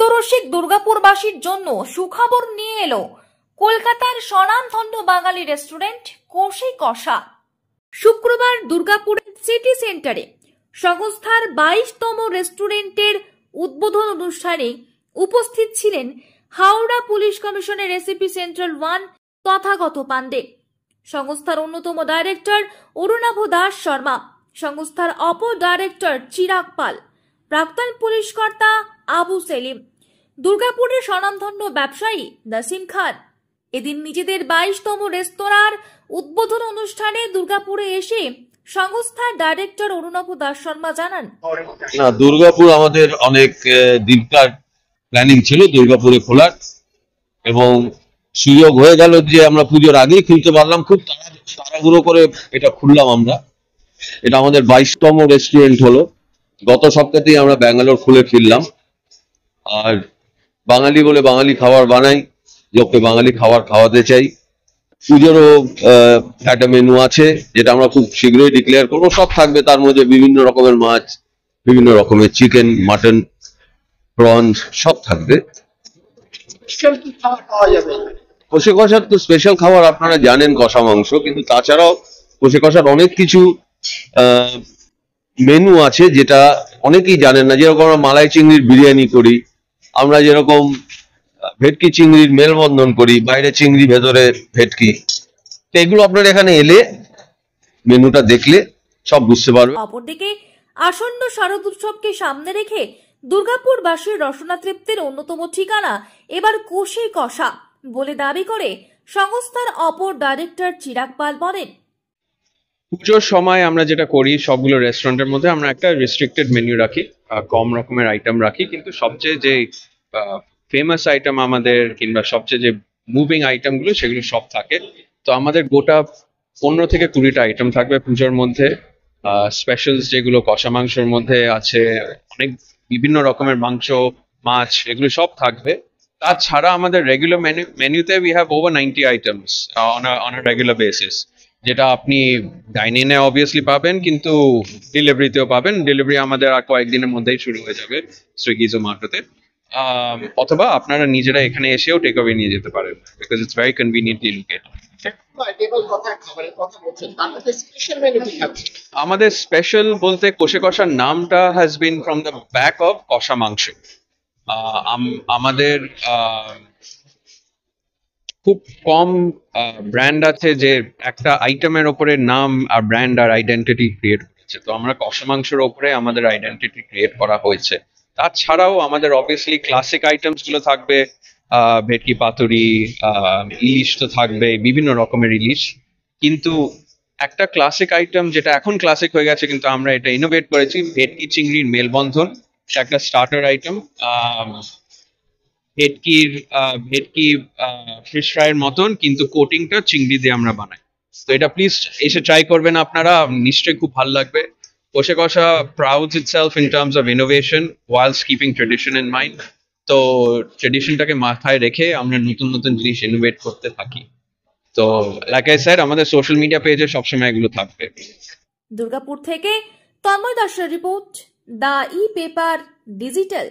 খাদ্যরসিক দুর্গাপুরবাসীর জন্য সুখবর নিয়ে এলো কলকাতার স্বনামধন্য বাঙালি রেস্টুরেন্ট কষে কষা। শুক্রবার দুর্গাপুরের সিটি সেন্টারে সংস্থার 22তম রেস্টুরেন্টের উদ্বোধন অনুষ্ঠানে উপস্থিত ছিলেন হাওড়া পুলিশ কমিশনের এসিপি সেন্ট্রাল 1 তথাগত পান্ডে, সংস্থার অন্যতম ডাইরেক্টর অরুণাভ দাস শর্মা, সংস্থার অপর ডাইরেক্টর চিরাগ পাল, প্রাক্তন পুলিশ কর্তা আবু সেলিম, দুর্গাপুরের স্বনামধন্য ব্যবসায়ী নাসিম খান। এদিন নিজেদের 22তম রেস্তোরাঁর উদ্বোধন অনুষ্ঠানে দুর্গাপুরে এসে সংস্থার ডাইরেক্টর অরুণাভ দাস শর্মা জানান, না, দুর্গাপুর আমাদের অনেক দীর্ঘকাল প্ল্যানিং ছিল দুর্গাপুরে খোলার, এবং সুযোগ হয়ে গেল যে আমরা পুজোর আগেই খুলতে পারলাম। খুব তাড়াহুড়ো করে এটা খুললাম আমরা। এটা আমাদের 22তম রেস্টুরেন্ট হলো। গত সপ্তাহেই আমরা ব্যাঙ্গালোর খুলে ফিরলাম। আর বাঙালি বলে বাঙালি খাবার বানাই, লোককে বাঙালি খাবার খাওয়াতে চাই। পুজোরও একটা মেনু আছে যেটা আমরা খুব শীঘ্রই ডিক্লেয়ার করবো। সব থাকবে তার মধ্যে, বিভিন্ন রকমের মাছ, বিভিন্ন রকমের চিকেন, মাটন, প্রনস সব থাকবে। কষে কষার তো স্পেশাল খাবার আপনারা জানেন, কষা মাংস, কিন্তু তাছাড়াও কষে কষার অনেক কিছু মেনু আছে যেটা অনেকেই জানেন না। যেরকম আমরা মালাই চিংড়ির বিরিয়ানি করি, আমরা যেরকম ভেটকি চিংড়ির মেলবন্ধন করি, বাইরে চিংড়ি ভেতরে ভেটকি। তো এগুলো আপনারা এখানে এলে মেনুটা দেখলে সব বুঝতে পারবে। অপরদিকে আসন্ন শারদ উৎসবকে সামনে রেখে দুর্গাপুরবাসীর রসনা তৃপ্তির অন্যতম ঠিকানা এবার কষে কষা বলে দাবি করে সংস্থার অপর ডাইরেক্টর চিরাগ পাল বলেন, পুজোর সময় আমরা যেটা করি, সবগুলো রেস্টুরেন্টের মধ্যে আমরা একটা রেস্ট্রিক্টেড মেনু রাখি, কম রকমের আইটেম রাখি, কিন্তু সবচেয়ে যে ফেমাস আইটেম আমাদের কিংবা সবচেয়ে যে মুভিং আইটেমগুলো সেগুলো সব থাকে। তো আমাদের গোটা 15 থেকে 20টা আইটেম থাকবে পুজোর মধ্যে। স্পেশালস যেগুলো কষা মাংসের মধ্যে আছে, অনেক বিভিন্ন রকমের মাংস, মাছ, এগুলো সব থাকবে। তাছাড়া আমাদের রেগুলার মেনুতে we have over 90 items on a regular basis, যেটা আপনি ডাইনিংয়ে অবভিয়াসলি পাবেন, কিন্তু ডেলিভারিতেও পাবেন। ডেলিভারি আমাদের আর কয়েকদিনের মধ্যেই শুরু হয়ে যাবে সুইগি, জোম্যাটোতে, অথবা আপনারা নিজেরা এখানে এসেও টেক অ্যাওয়ে নিয়ে যেতে পারেন, বিকজ ইটস ভেরি কনভিনিয়েন্টলি লোকেটেড। আমাদের স্পেশাল বলতে কষে কষার নামটা has been from the back of কষা মাংস। আমাদের খুব কম ব্র্যান্ড আছে যে একটা আইটেমের ওপরে নাম আর ব্র্যান্ড আর আইডেন্টিটি ক্রিয়েট করেছে। তো আমরা কষা মাংসের ওপরে আমাদের আইডেন্টিটি ক্রিয়েট করা হয়েছে। তাছাড়াও আমাদের অবভিয়াসলি ক্লাসিক আইটেমস গুলো থাকবে, ভেটকি পাতুরি, ইলিশ তো থাকবে, বিভিন্ন রকমের ইলিশ। কিন্তু একটা ক্লাসিক আইটেম যেটা এখন ক্লাসিক হয়ে গেছে, কিন্তু আমরা এটা ইনোভেট করেছি, ভেটকি চিংড়ির মেলবন্ধন। একটা স্টার্টার আইটেম। ভেটকি ফিশ ফ্রাইয়ের মতন, কিন্তু কোটিংটা চিংড়ি দিয়ে আমরা বানাই। তো এটা প্লিজ এসে ট্রাই করবেন আপনারা, নিশ্চয়ই খুব ভালো লাগবে। কষে কষা prides itself in terms of innovation whilst keeping tradition in mind. তো ট্রেডিশনটাকে মাথায় রেখে আমরা নতুন নতুন জিনিস ইনোভেট করতে থাকি। তো লাইক আই সেড, আমাদের সোশ্যাল মিডিয়া পেজে সবসময় এগুলো থাকবে। দুর্গাপুর থেকে তন্ময় দাসের report, the e paper digital.